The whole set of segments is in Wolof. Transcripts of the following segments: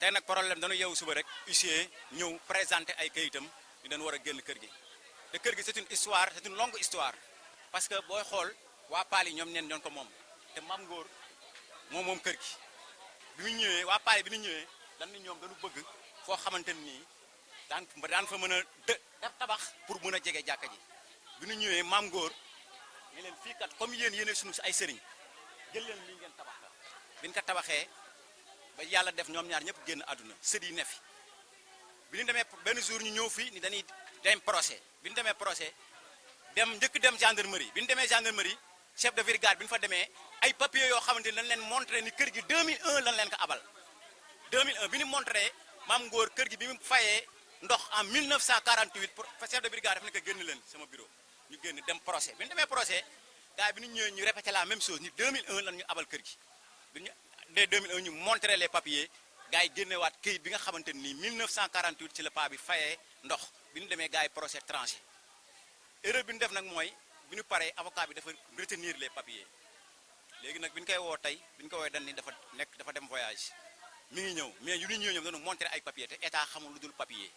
tey nag problème dañu yeewu suba rek huissier ñëw présenter ay kayitam ni dañu war a génn kër gi te kër gi c'est une histoire c'est une longue histoire parce que booy xool waa Paal yi ñoom neen ñoon ko moom te Mame Ngor moom kër gi bi mu ñëwee waa Paal yi bi ñu ñëwee dañ ni ñoom dañu bëgg foo xamante nii daan fa mën a def tabax pour mën a jege jàkka ji bi ñu ñëwee Mame Ngor ne leen fii kat comme yéen suñu ay sëriñ jël leen li ngeen tabax la bi ñu ko tabaxee ba yàlla def ñoom ñaar ñëpp génn àdduna sët yi ne fi bi ñu demee benn jour ñu ñëw fii ni dañuy dem procès bi ñu demee procès njëkk dem gendarmerie bi ñu demee gendarmerie chef de brigade bi ñu fa demee ay papiers yoo xamante ni dañ leen montré ni kër gi 2001 lañ leen ko abal 2001 bi ñu montré Mame Ngor kër gi bi mu fayee ndox en 1948 pour chef de brigade daf ne ko génn leen sama bureau ñu génn dem procès bi ñu demee procès gars yi bi ñu ñëwee ñu répété la même chose ni 2001 lan ñu abal kër gi bi ñu dès 2001 ñu montré les papiers gars yi génnewaat këyit bi nga xamante ni 1948 ci la paa bi fayee ndox bi ñu demee gars yi procès tranché erreur bi ñu def nag mooy bi ñu paree avocat bi dafa retenir les papiers léegi nag bi ñu koy woo tey bi ñu ko woowee dañ ni dafa dem voyage mi ngi ñëw mais yu ñu ñëw ñoom dañu montré ay papiers te état xamul lu dul papier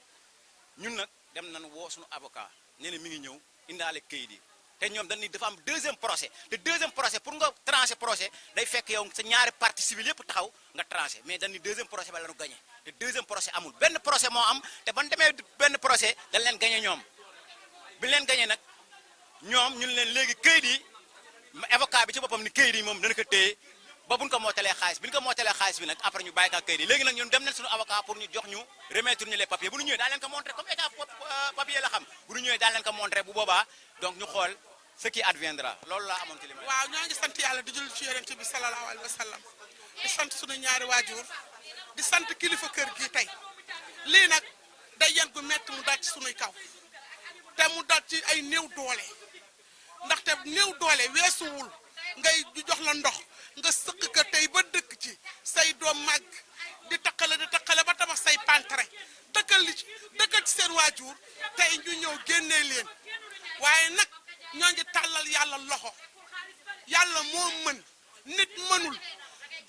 ñun nag dem nañ woo suñu avocat nee na mi ngi ñëw indaale këyit yi te ñoom dañ ni dafa am deuxième procès te deuxième procès pour nga tranché procès day fekk yow sa ñaari partie civile yëpp taxaw nga tranché mais dañ ni deuxième procès ba lañu gagné te deuxième procès amul benn procès moo am te ban demee benn procès dañ leen gagné ñoom bi leen gagné nag ñoom ñun leen léegi këyit yi avocat bi ci boppam ni këyit yi moom dana ko téye ba buñ ko mootalee xaalis bi ñu ko mootalee xaalis bi nag après ñu bàyyi ka këyit yi léegi nag ñun dem nañ suñu avocat pour ñu jox ñu remettre ñu les papiers bu ñu ñëwee daal leen ko montré comme état papier la xam bu ñu ñëwee daal leen ko montré bu boobaa donc ñu xool ce qui adviendra loolu laa amoon ci li waaw ñoo ngi sant yàlla di julli ci yonent bi sallallahu alayhi wa sallam di sant suñu ñaari waajur di sant kilifa kër gi tey lii nag day yan gu metti mu dal ci sunuy kaw te mu dal ci ay néew doole ndaxte néew doole weesuwul ngay jox la ndox nga sëq ka tey ba dëkk ci say doom màgg di taqale ba tabax say pantere dëkkal ci seen waajur tey ñu ñëw génnee leen waaye nag ñoo ngi tàllal yàlla loxo yàlla moo mën nit mënul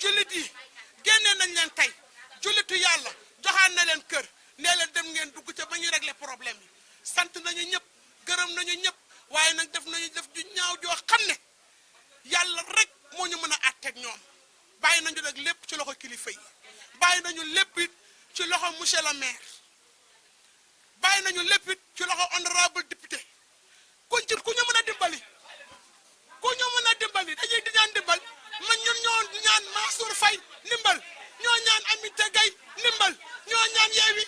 jullit yi génnee nañ leen tey jullitu yàlla joxaan na leen kër nee leen dem ngeen dugg ca ba ñu régler problème yi sant nañu ñëpp gërëm nañu ñëpp waaye nag def ju ñaaw joo xam ne yàlla rek moo ñu mën a àtteeg ñoom bàyyi nañu nag lépp ci loxo kilifa yi bàyyi nañu lépp it ci loxo monsieur le maire bàyyi nañu lépp it ci loxo honorable député ku ñu mën a dimbali dañuy di ñaan dimbal man ñun ñoo ñaan Mansour Faye ndimbal ñoo ñaan Aminata Gaye ndimbal ñoo ñaan Yewwi